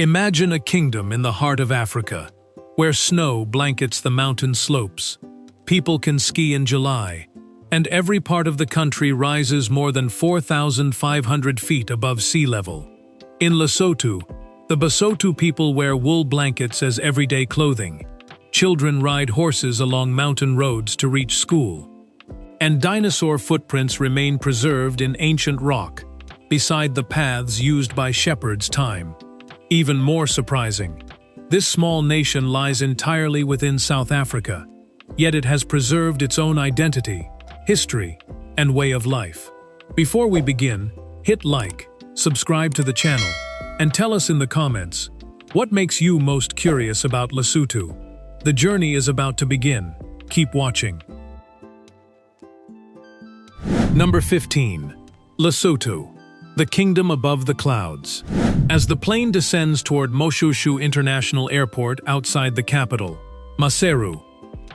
Imagine a kingdom in the heart of Africa, where snow blankets the mountain slopes. People can ski in July, and every part of the country rises more than 4,500 feet above sea level. In Lesotho, the Basotho people wear wool blankets as everyday clothing. Children ride horses along mountain roads to reach school. And dinosaur footprints remain preserved in ancient rock, beside the paths used by shepherds time. Even more surprising, this small nation lies entirely within South Africa, yet it has preserved its own identity, history, and way of life. Before we begin, hit like, subscribe to the channel, and tell us in the comments, what makes you most curious about Lesotho? The journey is about to begin. Keep watching. Number 15. Lesotho, the kingdom above the clouds. As the plane descends toward Moshushu International Airport outside the capital, Maseru,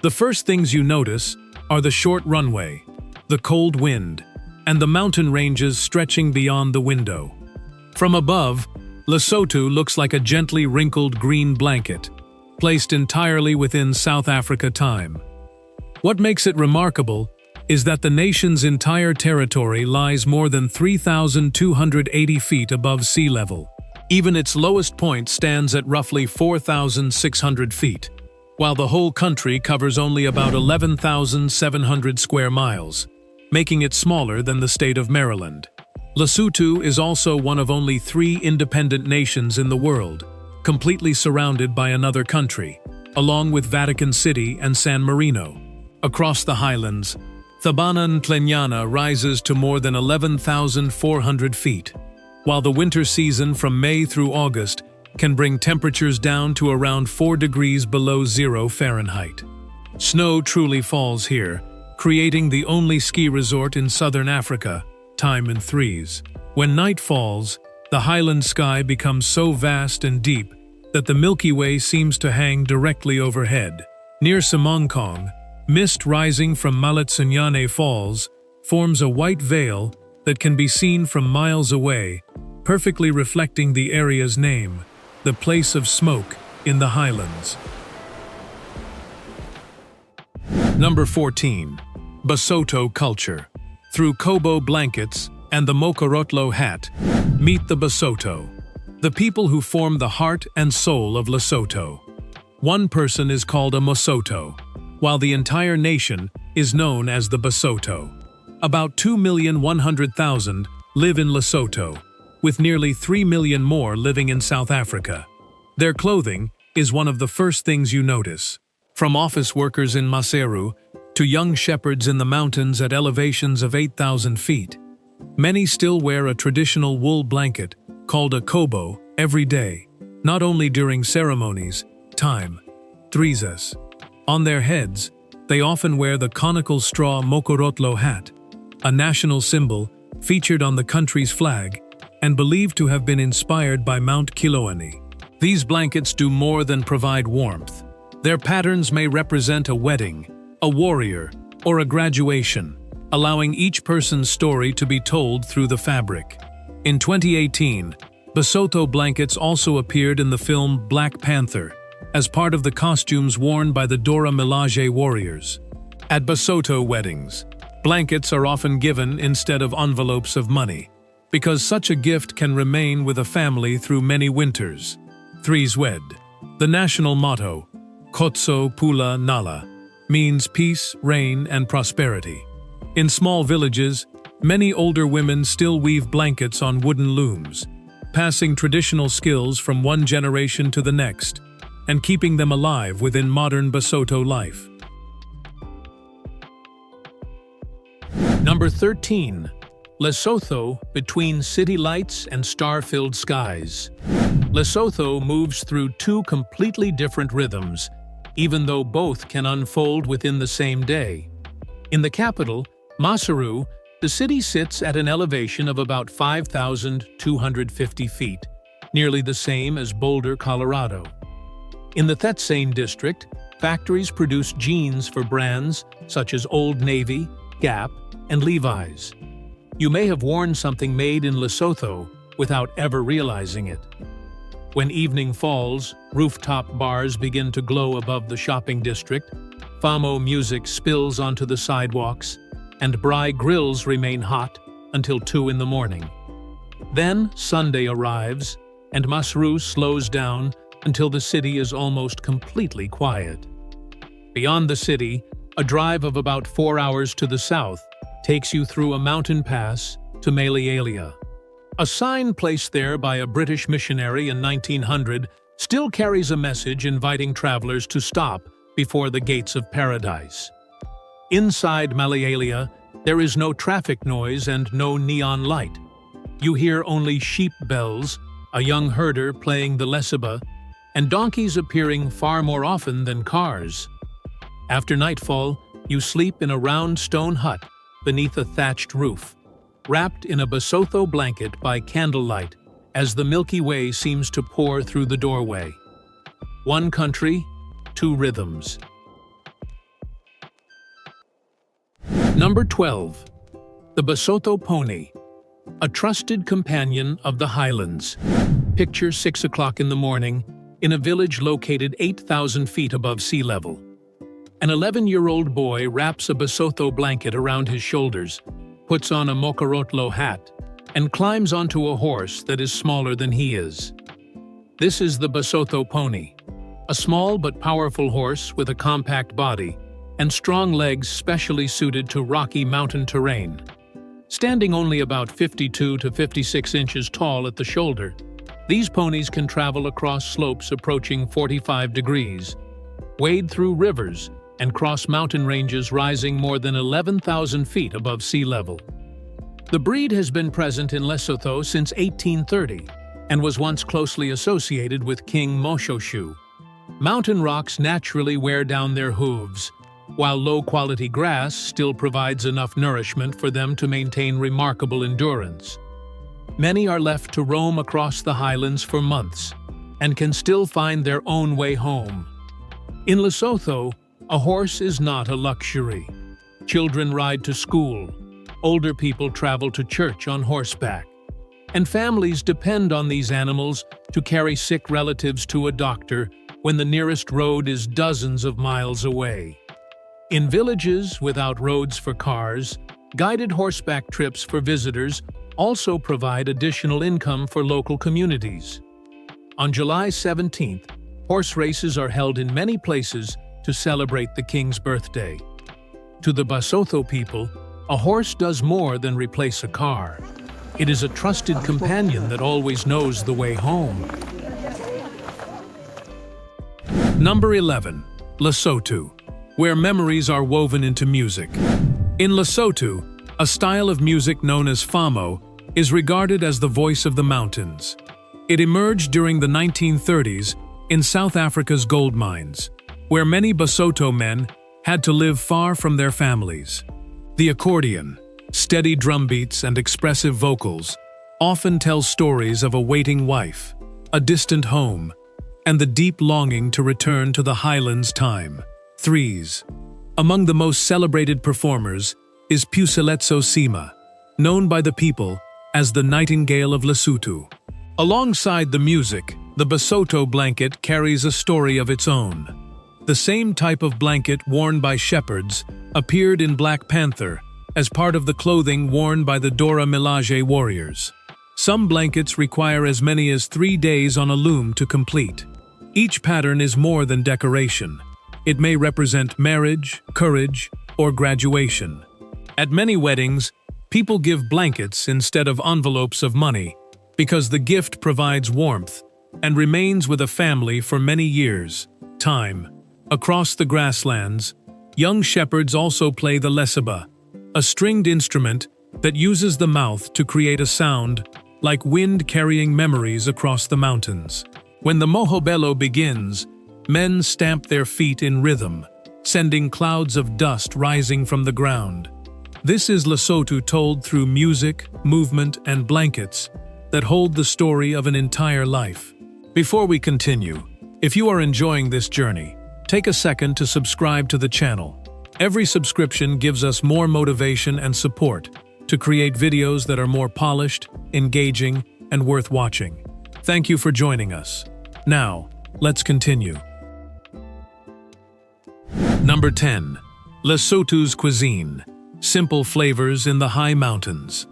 the first things you notice are the short runway, the cold wind, and the mountain ranges stretching beyond the window. From above, Lesotho looks like a gently wrinkled green blanket, placed entirely within South Africa time. What makes it remarkable is that the nation's entire territory lies more than 3,280 feet above sea level. Even its lowest point stands at roughly 4,600 feet, while the whole country covers only about 11,700 square miles, making it smaller than the state of Maryland. Lesotho is also one of only 3 independent nations in the world, completely surrounded by another country, along with Vatican City and San Marino. Across the highlands, Thabana Ntlenyana rises to more than 11,400 feet, while the winter season from May through August can bring temperatures down to around 4 degrees below zero Fahrenheit. Snow truly falls here, creating the only ski resort in southern Africa, time in threes. When night falls, the highland sky becomes so vast and deep that the Milky Way seems to hang directly overhead. Near Mekong, mist rising from Malatsunyane Falls forms a white veil that can be seen from miles away, perfectly reflecting the area's name, the place of smoke in the highlands. Number 14. Basotho culture. Through Kobo blankets and the Mokorotlo hat, meet the Basotho, the people who form the heart and soul of Lesotho. One person is called a Mosotho, while the entire nation is known as the Basotho. About 2,100,000 live in Lesotho, with nearly 3 million more living in South Africa. Their clothing is one of the first things you notice. From office workers in Maseru to young shepherds in the mountains at elevations of 8,000 feet, many still wear a traditional wool blanket called a kobo every day, not only during ceremonies, time, trizas. On their heads, they often wear the conical straw Mokorotlo hat, a national symbol featured on the country's flag and believed to have been inspired by Mount Kiloani. These blankets do more than provide warmth. Their patterns may represent a wedding, a warrior, or a graduation, allowing each person's story to be told through the fabric. In 2018, Basotho blankets also appeared in the film Black Panther as part of the costumes worn by the Dora Milaje warriors. At Basotho weddings, blankets are often given instead of envelopes of money, because such a gift can remain with a family through many winters. Threeswed, the national motto, Kotso Pula Nala, means peace, rain, and prosperity. In small villages, many older women still weave blankets on wooden looms, passing traditional skills from one generation to the next, and keeping them alive within modern Basotho life. Number 13. Lesotho, between city lights and star-filled skies. Lesotho moves through 2 completely different rhythms, even though both can unfold within the same day. In the capital, Maseru, the city sits at an elevation of about 5,250 feet, nearly the same as Boulder, Colorado. In the Tetsane district, factories produce jeans for brands such as Old Navy, Gap, and Levi's. You may have worn something made in Lesotho without ever realizing it. When evening falls, rooftop bars begin to glow above the shopping district, famo music spills onto the sidewalks, and braai grills remain hot until 2 in the morning. Then Sunday arrives, and Masru slows down until the city is almost completely quiet. Beyond the city, a drive of about 4 hours to the south takes you through a mountain pass to Melialia. A sign placed there by a British missionary in 1900 still carries a message inviting travelers to stop before the gates of paradise. Inside Melialia, there is no traffic noise and no neon light. You hear only sheep bells, a young herder playing the lesiba, and donkeys appearing far more often than cars. After nightfall, you sleep in a round stone hut beneath a thatched roof, wrapped in a Basotho blanket by candlelight as the Milky Way seems to pour through the doorway. One country, two rhythms. Number 12. The Basotho Pony, a trusted companion of the highlands. Picture 6 o'clock in the morning in a village located 8,000 feet above sea level. An 11-year-old boy wraps a Basotho blanket around his shoulders, puts on a mokorotlo hat, and climbs onto a horse that is smaller than he is. This is the Basotho pony, a small but powerful horse with a compact body and strong legs specially suited to rocky mountain terrain. Standing only about 52 to 56 inches tall at the shoulder, these ponies can travel across slopes approaching 45 degrees, wade through rivers, and cross mountain ranges rising more than 11,000 feet above sea level. The breed has been present in Lesotho since 1830 and was once closely associated with King Moshoshu. Mountain rocks naturally wear down their hooves, while low-quality grass still provides enough nourishment for them to maintain remarkable endurance. Many are left to roam across the highlands for months and can still find their own way home. In Lesotho, a horse is not a luxury. Children ride to school, older people travel to church on horseback, and families depend on these animals to carry sick relatives to a doctor when the nearest road is dozens of miles away. In villages without roads for cars, guided horseback trips for visitors also provide additional income for local communities. On July 17th, horse races are held in many places to celebrate the king's birthday. To the Basotho people, a horse does more than replace a car. It is a trusted companion that always knows the way home. Number 11. Lesotho, where memories are woven into music. In Lesotho, a style of music known as famo is regarded as the voice of the mountains. It emerged during the 1930s in South Africa's gold mines, where many Basotho men had to live far from their families. The accordion, steady drum beats and expressive vocals often tell stories of a waiting wife, a distant home, and the deep longing to return to the highlands time. Threes. Among the most celebrated performers is Puseletso Sima, known by the people as the Nightingale of Lesotho. Alongside the music, the Basotho blanket carries a story of its own. The same type of blanket worn by shepherds appeared in Black Panther as part of the clothing worn by the Dora Milaje warriors. Some blankets require as many as 3 days on a loom to complete. Each pattern is more than decoration. It may represent marriage, courage, or graduation. At many weddings, people give blankets instead of envelopes of money because the gift provides warmth and remains with a family for many years. Time. Across the grasslands, young shepherds also play the lesiba, a stringed instrument that uses the mouth to create a sound like wind carrying memories across the mountains. When the mohobelo begins, men stamp their feet in rhythm, sending clouds of dust rising from the ground. This is Lesotho told through music, movement, and blankets that hold the story of an entire life. Before we continue, if you are enjoying this journey, take a second to subscribe to the channel. Every subscription gives us more motivation and support to create videos that are more polished, engaging, and worth watching. Thank you for joining us. Now, let's continue. Number 10. Lesotho's cuisine. Simple flavors in the high mountains.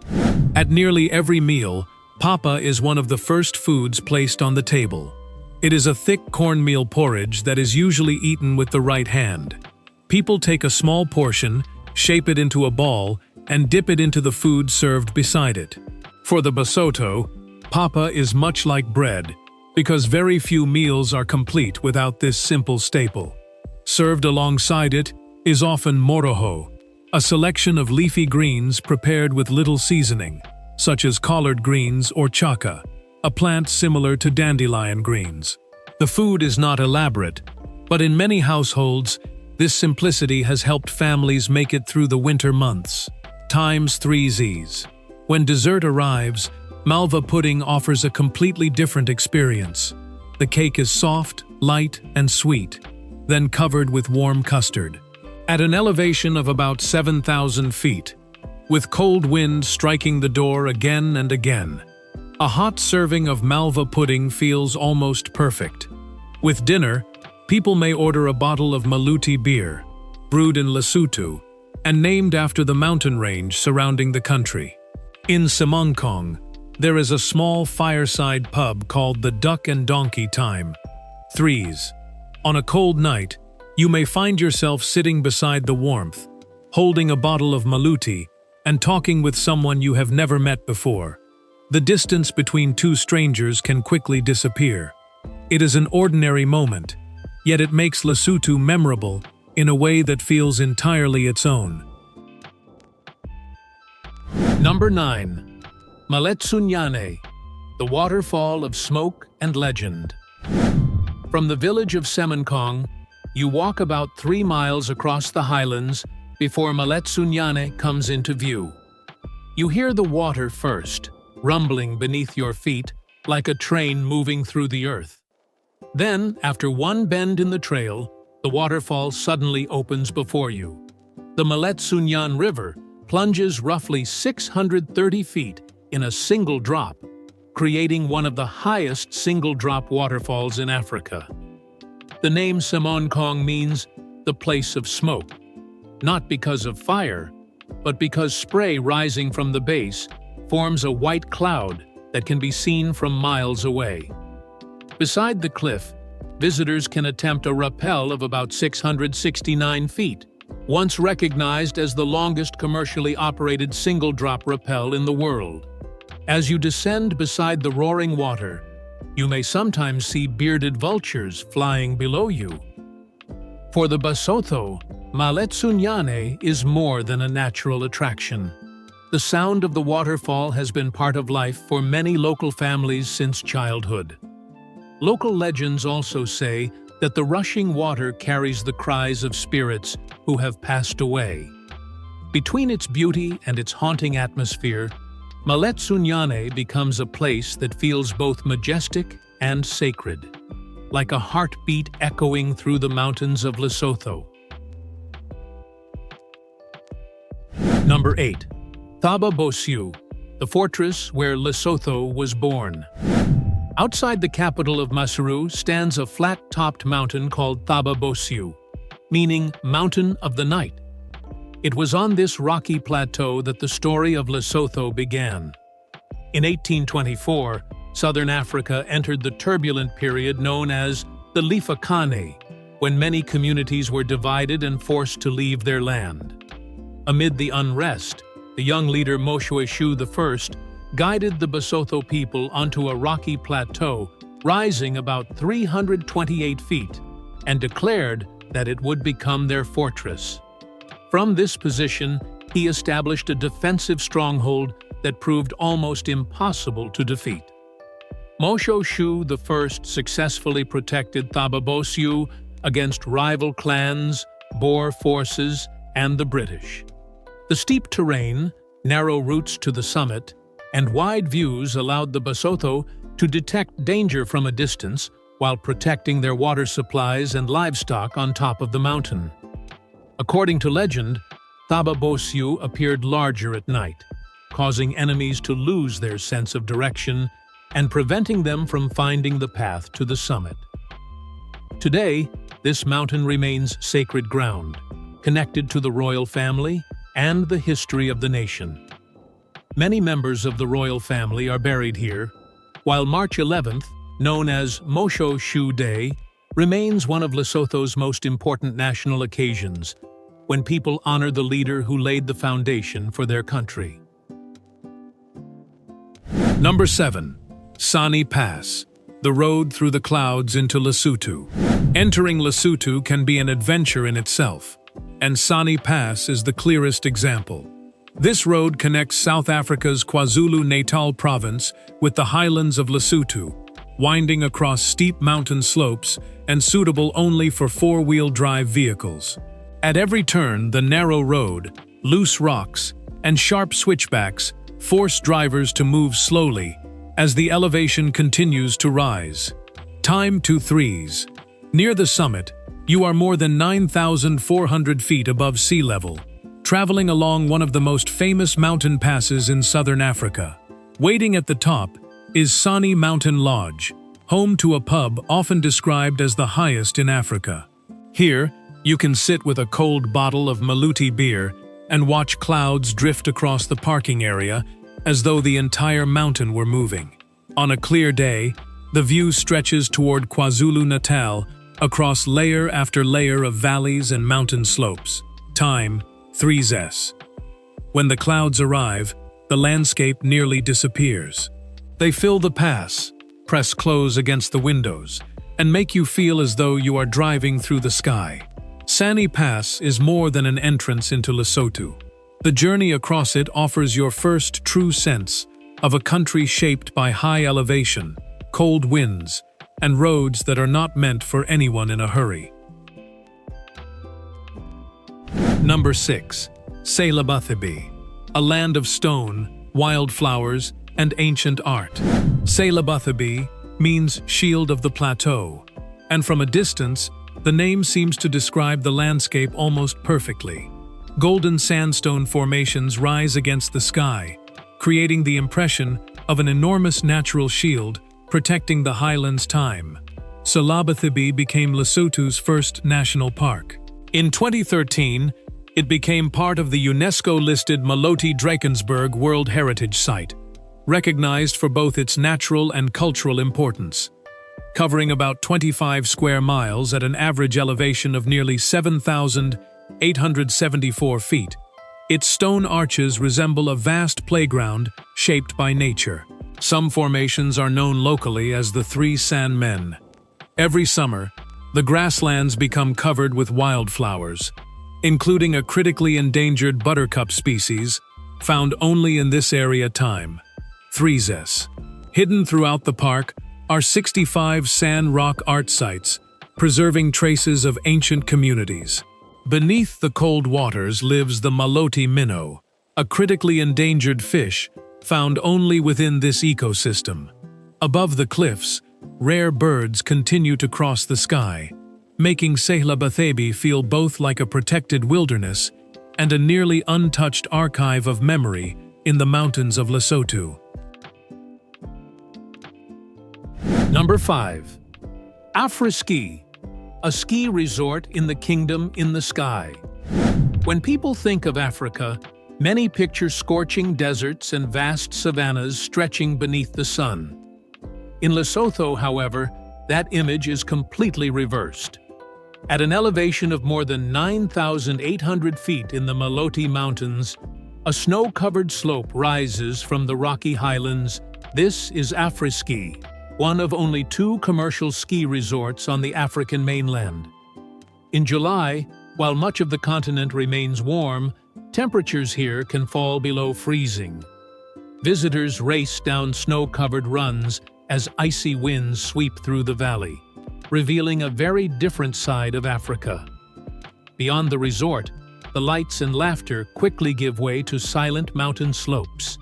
At nearly every meal, papa is one of the first foods placed on the table. It is a thick cornmeal porridge that is usually eaten with the right hand. People take a small portion, shape it into a ball, and dip it into the food served beside it. For the Basotho, papa is much like bread, because very few meals are complete without this simple staple. Served alongside it is often moroho, a selection of leafy greens prepared with little seasoning, such as collard greens or chaka, a plant similar to dandelion greens. The food is not elaborate, but in many households, this simplicity has helped families make it through the winter months. Times 3 Z's. When dessert arrives, malva pudding offers a completely different experience. The cake is soft, light, and sweet, then covered with warm custard. At an elevation of about 7,000 feet, with cold wind striking the door again and again, a hot serving of malva pudding feels almost perfect. With dinner, people may order a bottle of Maluti beer, brewed in Lesotho, and named after the mountain range surrounding the country. In Mekong, there is a small fireside pub called the Duck and Donkey Time. 3's. On a cold night, you may find yourself sitting beside the warmth, holding a bottle of Maluti, and talking with someone you have never met before. The distance between two strangers can quickly disappear. It is an ordinary moment, yet it makes Lesotho memorable in a way that feels entirely its own. Number 9. Maletsunyane, the waterfall of smoke and legend. From the village of Mekong, you walk about 3 miles across the highlands before Maletsunyane comes into view. You hear the water first, rumbling beneath your feet like a train moving through the earth. Then, after one bend in the trail, the waterfall suddenly opens before you. The Maletsunyane River plunges roughly 630 feet in a single drop, creating one of the highest single-drop waterfalls in Africa. The name Mekong means the place of smoke, not because of fire, but because spray rising from the base forms a white cloud that can be seen from miles away. Beside the cliff, visitors can attempt a rappel of about 669 feet, once recognized as the longest commercially operated single-drop rappel in the world. As you descend beside the roaring water, you may sometimes see bearded vultures flying below you. For the Basotho, Maletsunyane is more than a natural attraction. The sound of the waterfall has been part of life for many local families since childhood. Local legends also say that the rushing water carries the cries of spirits who have passed away. Between its beauty and its haunting atmosphere, Maletsunyane becomes a place that feels both majestic and sacred, like a heartbeat echoing through the mountains of Lesotho. Number 8. Thaba Bosiu, the fortress where Lesotho was born. Outside the capital of Maseru stands a flat-topped mountain called Thaba Bosiu, meaning Mountain of the Night. It was on this rocky plateau that the story of Lesotho began. In 1824, southern Africa entered the turbulent period known as the Lifakane, when many communities were divided and forced to leave their land. Amid the unrest, the young leader Moshoeshoe I guided the Basotho people onto a rocky plateau rising about 328 feet and declared that it would become their fortress. From this position, he established a defensive stronghold that proved almost impossible to defeat. Moshoeshoe I successfully protected Thaba Bosiu against rival clans, Boer forces, and the British. The steep terrain, narrow routes to the summit, and wide views allowed the Basotho to detect danger from a distance while protecting their water supplies and livestock on top of the mountain. According to legend, Thaba Bosiu appeared larger at night, causing enemies to lose their sense of direction and preventing them from finding the path to the summit. Today, this mountain remains sacred ground, connected to the royal family and the history of the nation. Many members of the royal family are buried here, while March 11th, known as Mosho Shu Day, remains one of Lesotho's most important national occasions, when people honor the leader who laid the foundation for their country. Number 7. Sani Pass, the road through the clouds into Lesotho. Entering Lesotho can be an adventure in itself, and Sani Pass is the clearest example. This road connects South Africa's KwaZulu-Natal province with the highlands of Lesotho, winding across steep mountain slopes and suitable only for four-wheel drive vehicles. At every turn, the narrow road, loose rocks, and sharp switchbacks force drivers to move slowly as the elevation continues to rise. Time to threes. Near the summit, you are more than 9,400 feet above sea level, traveling along one of the most famous mountain passes in southern Africa. Waiting at the top is Sani Mountain Lodge, home to a pub often described as the highest in Africa. Here, you can sit with a cold bottle of Maluti beer and watch clouds drift across the parking area as though the entire mountain were moving. On a clear day, the view stretches toward KwaZulu-Natal across layer after layer of valleys and mountain slopes. Time, 3s. When the clouds arrive, the landscape nearly disappears. They fill the pass, press close against the windows, and make you feel as though you are driving through the sky. Sani Pass is more than an entrance into Lesotho. The journey across it offers your first true sense of a country shaped by high elevation, cold winds, and roads that are not meant for anyone in a hurry. Number 6. Selabathibi, a land of stone, wildflowers, and ancient art. Selabathibi means shield of the plateau, and from a distance, the name seems to describe the landscape almost perfectly. Golden sandstone formations rise against the sky, creating the impression of an enormous natural shield protecting the highlands' time. Selabathibi became Lesotho's first national park. In 2013, it became part of the UNESCO-listed Maloti Drakensberg World Heritage Site, recognized for both its natural and cultural importance. Covering about 25 square miles at an average elevation of nearly 7,874 feet, its stone arches resemble a vast playground shaped by nature. Some formations are known locally as the Three San Men. Every summer, the grasslands become covered with wildflowers, including a critically endangered buttercup species found only in this area. Time, 3s. Hidden throughout the park are 65 sand rock art sites, preserving traces of ancient communities. Beneath the cold waters lives the Maloti minnow, a critically endangered fish found only within this ecosystem. Above the cliffs, rare birds continue to cross the sky, making Selabathibi feel both like a protected wilderness and a nearly untouched archive of memory in the mountains of Lesotho. Number 5. Afri-Ski, a ski resort in the kingdom in the sky. When people think of Africa, many picture scorching deserts and vast savannas stretching beneath the sun. In Lesotho, however, that image is completely reversed. At an elevation of more than 9,800 feet in the Maloti Mountains, a snow-covered slope rises from the rocky highlands. This is Afri-Ski, one of only 2 commercial ski resorts on the African mainland. In July, while much of the continent remains warm, temperatures here can fall below freezing. Visitors race down snow-covered runs as icy winds sweep through the valley, revealing a very different side of Africa. Beyond the resort, the lights and laughter quickly give way to silent mountain slopes.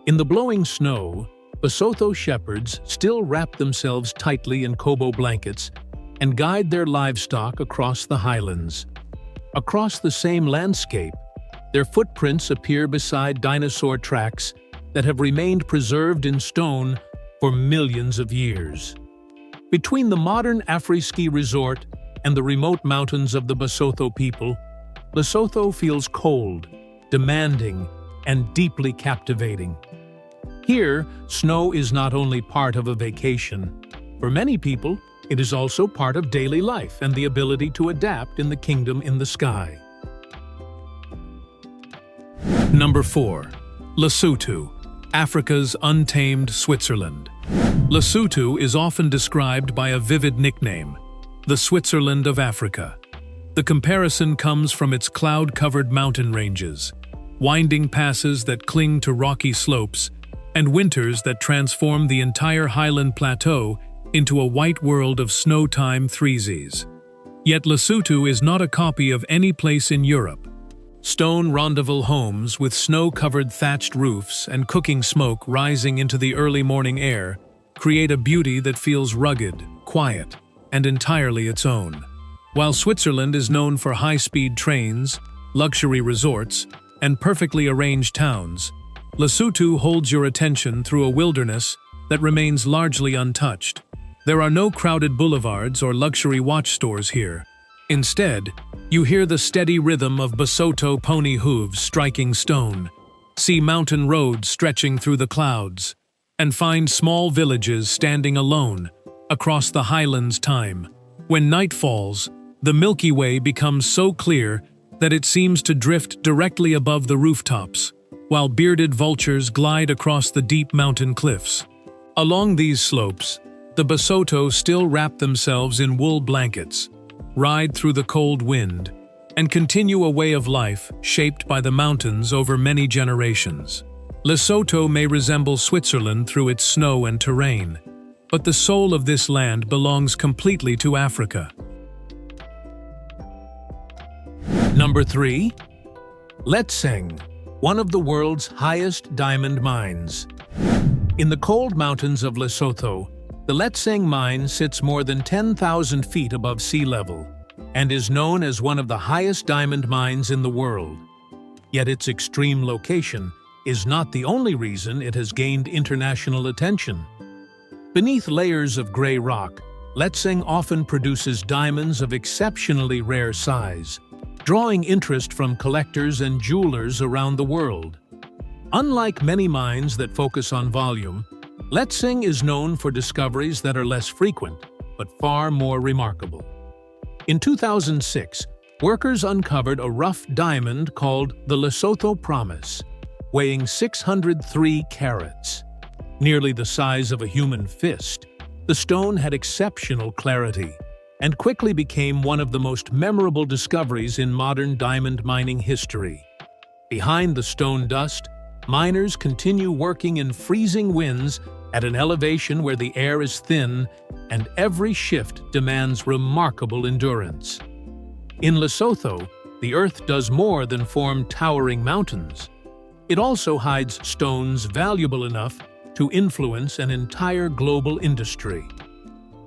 In the blowing snow, Lesotho shepherds still wrap themselves tightly in kobo blankets and guide their livestock across the highlands. Across the same landscape, their footprints appear beside dinosaur tracks that have remained preserved in stone for millions of years. Between the modern Afri-ski resort and the remote mountains of the Basotho people, Lesotho feels cold, demanding, and deeply captivating. Here, snow is not only part of a vacation. For many people, it is also part of daily life and the ability to adapt in the kingdom in the sky. Number 4. Lesotho, Africa's untamed Switzerland. Lesotho is often described by a vivid nickname, the Switzerland of Africa. The comparison comes from its cloud-covered mountain ranges, winding passes that cling to rocky slopes, and winters that transform the entire highland plateau into a white world of snow-time threesies. Yet Lesotho is not a copy of any place in Europe. Stone rondavel homes with snow-covered thatched roofs and cooking smoke rising into the early morning air create a beauty that feels rugged, quiet, and entirely its own. While Switzerland is known for high-speed trains, luxury resorts, and perfectly arranged towns, Lesotho holds your attention through a wilderness that remains largely untouched. There are no crowded boulevards or luxury watch stores here. Instead, you hear the steady rhythm of Basotho pony hooves striking stone, see mountain roads stretching through the clouds, and find small villages standing alone across the highlands' time. When night falls, the Milky Way becomes so clear that it seems to drift directly above the rooftops, while bearded vultures glide across the deep mountain cliffs. Along these slopes, the Basotho still wrap themselves in wool blankets, ride through the cold wind, and continue a way of life shaped by the mountains over many generations. Lesotho may resemble Switzerland through its snow and terrain, but the soul of this land belongs completely to Africa. Number 3. Letseng, one of the world's highest diamond mines. In the cold mountains of Lesotho, the Letseng mine sits more than 10,000 feet above sea level and is known as one of the highest diamond mines in the world. Yet its extreme location is not the only reason it has gained international attention. Beneath layers of gray rock, Letseng often produces diamonds of exceptionally rare size, drawing interest from collectors and jewelers around the world. Unlike many mines that focus on volume, Letseng is known for discoveries that are less frequent, but far more remarkable. In 2006, workers uncovered a rough diamond called the Lesotho Promise, weighing 603 carats. Nearly the size of a human fist, the stone had exceptional clarity and quickly became one of the most memorable discoveries in modern diamond mining history. Behind the stone dust, miners continue working in freezing winds at an elevation where the air is thin and every shift demands remarkable endurance. In Lesotho, the earth does more than form towering mountains. It also hides stones valuable enough to influence an entire global industry.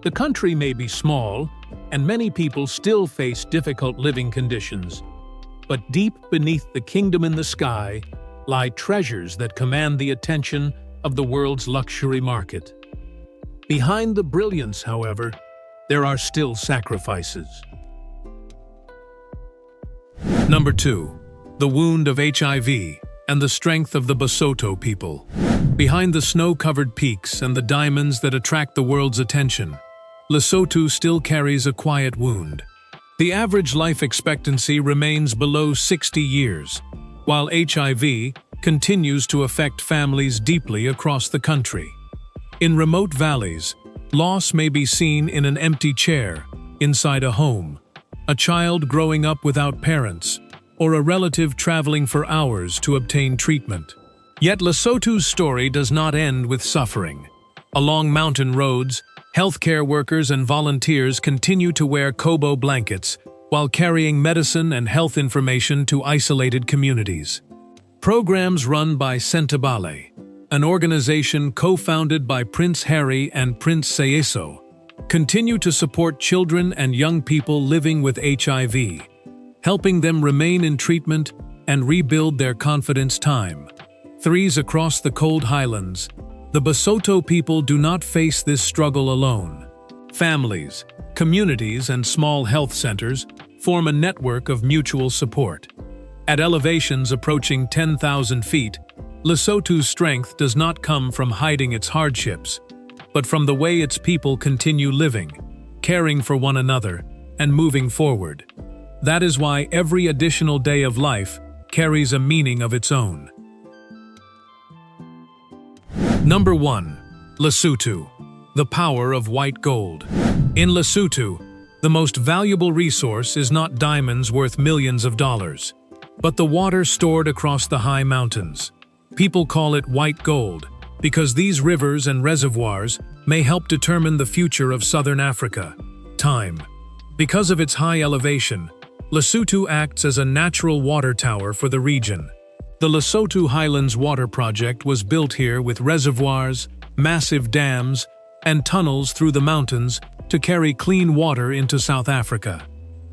The country may be small, and many people still face difficult living conditions, but deep beneath the kingdom in the sky lie treasures that command the attention of the world's luxury market. Behind the brilliance, however, there are still sacrifices. Number 2. The wound of HIV and the strength of the Basotho people. Behind the snow-covered peaks and the diamonds that attract the world's attention, Lesotho still carries a quiet wound. The average life expectancy remains below 60 years, while HIV continues to affect families deeply across the country. In remote valleys, loss may be seen in an empty chair inside a home, a child growing up without parents, or a relative traveling for hours to obtain treatment. Yet Lesotho's story does not end with suffering. Along mountain roads, healthcare workers and volunteers continue to wear Kobo blankets while carrying medicine and health information to isolated communities. Programs run by Sentabale, an organization co-founded by Prince Harry and Prince Seeiso, continue to support children and young people living with HIV, helping them remain in treatment and rebuild their confidence time. Threes across the cold highlands, The Basotho people do not face this struggle alone. Families, communities, and small health centers form a network of mutual support. At elevations approaching 10,000 feet, Lesotho's strength does not come from hiding its hardships, but from the way its people continue living, caring for one another, and moving forward. That is why every additional day of life carries a meaning of its own. Number 1. Lesotho, the power of white gold. In Lesotho, the most valuable resource is not diamonds worth millions of dollars, but the water stored across the high mountains. People call it white gold because these rivers and reservoirs may help determine the future of southern Africa. Time. Because of its high elevation, Lesotho acts as a natural water tower for the region. The Lesotho Highlands Water Project was built here with reservoirs, massive dams, and tunnels through the mountains to carry clean water into South Africa.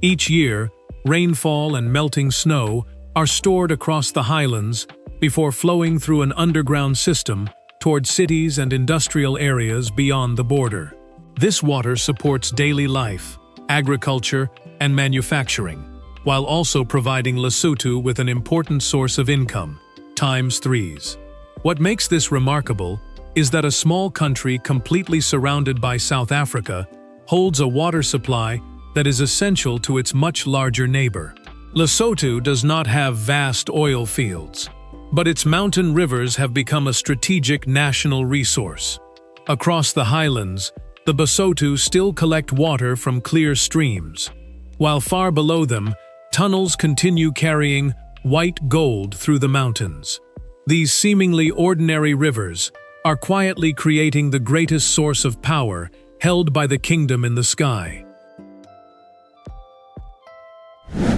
Each year, rainfall and melting snow are stored across the highlands before flowing through an underground system toward cities and industrial areas beyond the border. This water supports daily life, agriculture, and manufacturing, while also providing Lesotho with an important source of income, ×3s. What makes this remarkable is that a small country completely surrounded by South Africa holds a water supply that is essential to its much larger neighbor. Lesotho does not have vast oil fields, but its mountain rivers have become a strategic national resource. Across the highlands, the Basotho still collect water from clear streams, while far below them, tunnels continue carrying white gold through the mountains. These seemingly ordinary rivers are quietly creating the greatest source of power held by the kingdom in the sky.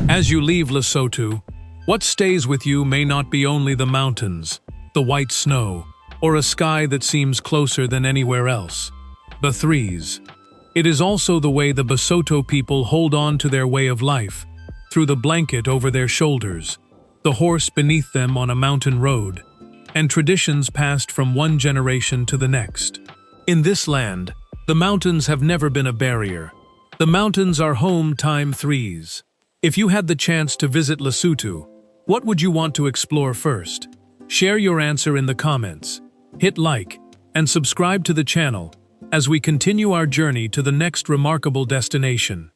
As you leave Lesotho, what stays with you may not be only the mountains, the white snow, or a sky that seems closer than anywhere else. ×3s. It is also the way the Basotho people hold on to their way of life, through the blanket over their shoulders, the horse beneath them on a mountain road, and traditions passed from one generation to the next. In this land, the mountains have never been a barrier. The mountains are home ×3s. If you had the chance to visit Lesotho, what would you want to explore first? Share your answer in the comments. Hit like and subscribe to the channel as we continue our journey to the next remarkable destination.